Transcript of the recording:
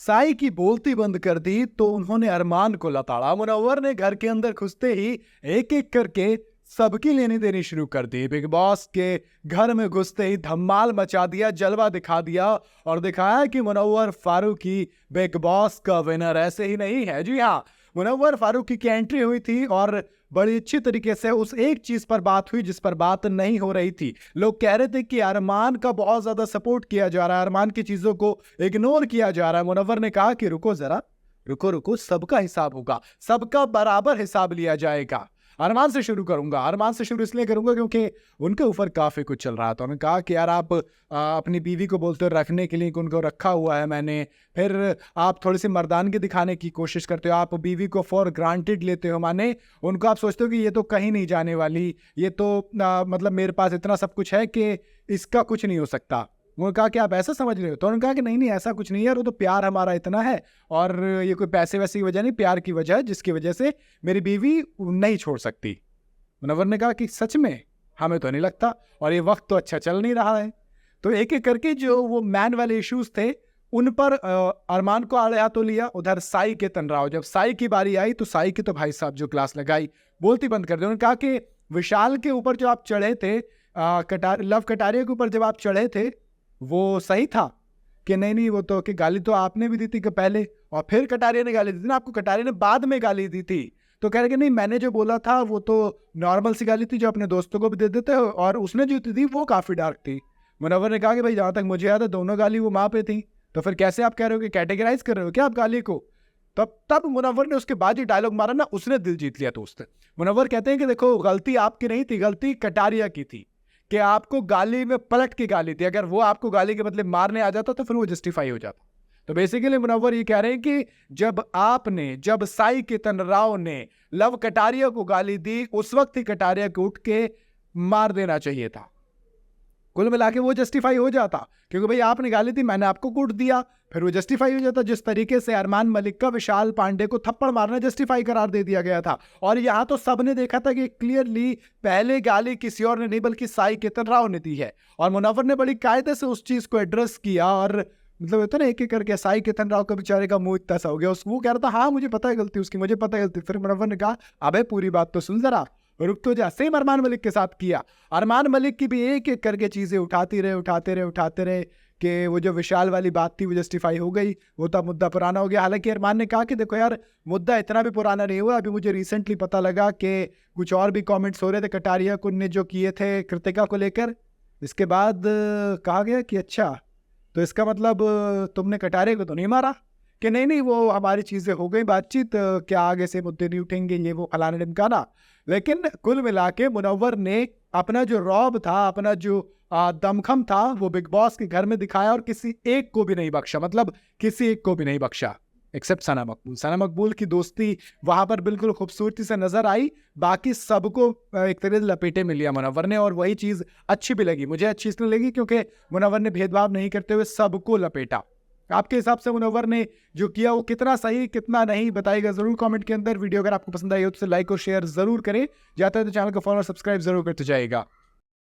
साई की बोलती बंद कर दी तो उन्होंने अरमान को लताड़ा। मुनव्वर ने घर के अंदर घुसते ही एक एक करके सबकी लेनी देनी शुरू कर दी। बिग बॉस के घर में घुसते ही धमाल मचा दिया, जलवा दिखा दिया और दिखाया कि मुनव्वर फारूकी बिग बॉस का विनर ऐसे ही नहीं है। जी हाँ, मुनव्वर फारूकी की एंट्री हुई थी और बड़ी अच्छी तरीके से उस एक चीज पर बात हुई जिस पर बात नहीं हो रही थी। लोग कह रहे थे कि अरमान का बहुत ज्यादा सपोर्ट किया जा रहा है, अरमान की चीजों को इग्नोर किया जा रहा है। मुनव्वर ने कहा कि रुको जरा, रुको रुको, सबका हिसाब होगा, सबका बराबर हिसाब लिया जाएगा। अरमान से शुरू करूंगा। अरमान से शुरू इसलिए करूंगा क्योंकि उनके ऊपर काफी कुछ चल रहा था। उन्होंने कहा कि यार आप अपनी बीवी को बोलते हो रखने के लिए कि उनको रखा हुआ है मैंने, फिर आप थोड़ी सी मर्दानगी दिखाने की कोशिश करते हो, आप बीवी को फॉर ग्रांटेड लेते हो, माने उनको आप सोचते हो कि ये तो कहीं नहीं जाने वाली, ये तो मतलब मेरे पास इतना सब कुछ है कि इसका कुछ नहीं हो सकता। उन्होंने कहा कि आप ऐसा समझ रहे हो? तो उन्होंने कहा कि नहीं नहीं, ऐसा कुछ नहीं है यार, वो तो प्यार हमारा इतना है और ये कोई पैसे वैसे की वजह नहीं, प्यार की वजह है जिसकी वजह से मेरी बीवी नहीं छोड़ सकती। मुनव्वर ने कहा कि सच में? हमें तो नहीं लगता, और ये वक्त तो अच्छा चल नहीं रहा है। तो एक एक करके जो वो मैन वाले इश्यूज थे उन पर अरमान को आड़े हाथों लिया। उधर साई के तनराव, जब साई की बारी आई तो साई की तो भाई साहब जो क्लास लगाई, बोलती बंद कर दी। उन्होंने कहा कि विशाल के ऊपर जो आप चढ़े थे, लव कटारिया के ऊपर जब आप चढ़े थे वो सही था कि नहीं? नहीं, वो तो कि गाली तो आपने भी दी थी कि पहले, और फिर कटारिया ने गाली दी थी ना आपको, कटारिया ने बाद में गाली दी थी। तो कह रहे कि नहीं, मैंने जो बोला था वो तो नॉर्मल सी गाली थी जो अपने दोस्तों को भी दे देते हो, और उसने जो दी वो काफी डार्क थी। मुनव्वर ने कहा कि भाई जहां तक मुझे याद है दोनों गाली वो माँ पे थी, तो फिर कैसे आप कह रहे हो कि कैटेगराइज कर रहे हो क्या आप गाली को? तब मुनव्वर ने उसके बाद जो डायलॉग मारा ना, उसने दिल जीत लिया दोस्त। मुनव्वर कहते हैं कि देखो, गलती आपकी नहीं थी, गलती कटारिया की थी कि आपको गाली में पलट के गाली थी। अगर वो आपको गाली के बदले मारने आ जाता तो फिर वो जस्टिफाई हो जाता। तो बेसिकली मुनव्वर ये कह रहे हैं कि जब साई के तनराव ने लव कटारिया को गाली दी, उस वक्त ही कटारिया को उठ के मार देना चाहिए था। कुल मिला के वो जस्टिफाई हो जाता, क्योंकि भाई आपने गाली दी, मैंने आपको कूट दिया, फिर वो जस्टिफाई हो जाता। जिस तरीके से अरमान मलिक का विशाल पांडे को थप्पड़ मारना जस्टिफाई करार दे दिया गया था। और यहाँ तो सबने देखा था कि क्लियरली पहले गाली किसी और ने नहीं बल्कि साई केतन राव ने दी है, और मुनव्वर ने बड़ी कायदे से उस चीज को एड्रेस किया। और मतलब होता ना, एक एक करके साई केतन राव का बेचारे का मुंह इतना सा हो गया, वो कह रहा था हाँ मुझे पता है गलती उसकी, मुझे पता है गलती। फिर मुनव्वर ने कहा अबे पूरी बात तो सुन जरा, रुक तो जा। सेम अरमान मलिक के साथ किया। अरमान मलिक की भी एक एक करके चीजें उठाते रहे कि वो जो विशाल वाली बात थी वो जस्टिफाई हो गई, वो तो मुद्दा पुराना हो गया। हालांकि अरमान ने कहा कि देखो यार, मुद्दा इतना भी पुराना नहीं हुआ, अभी मुझे रिसेंटली पता लगा कि कुछ और भी कमेंट्स हो रहे थे कटारिया को ने जो किए थे कृतिका को लेकर। इसके बाद कहा गया कि अच्छा, तो इसका मतलब तुमने कटारिया को तो नहीं मारा? कि नहीं नहीं, वो हमारी चीजें हो गई बातचीत, क्या आगे से मुद्दे नहीं उठेंगे, ये वो फलाने ढिमकाना। लेकिन कुल मिला के मुनव्वर ने अपना जो रौब था, अपना जो दमखम था, वो बिग बॉस के घर में दिखाया और किसी एक को भी नहीं बख्शा। मतलब किसी एक को भी नहीं बख्शा एक्सेप्ट सना मकबूल। सना मकबूल की दोस्ती वहां पर बिल्कुल खूबसूरती से नजर आई, बाकी सबको एक तरह से लपेटे में लिया मुनव्वर ने, और वही चीज अच्छी भी लगी मुझे। अच्छी इसलिए लगी क्योंकि मुनव्वर ने भेदभाव नहीं करते हुए सबको लपेटा। आपके हिसाब से मुनव्वर ने जो किया वो कितना सही कितना नहीं, बताइएगा जरूर कमेंट के अंदर। वीडियो अगर आपको पसंद आई हो तो लाइक और शेयर जरूर करें, जाते हैं तो चैनल को फॉलो और सब्सक्राइब जरूर करते जाइएगा।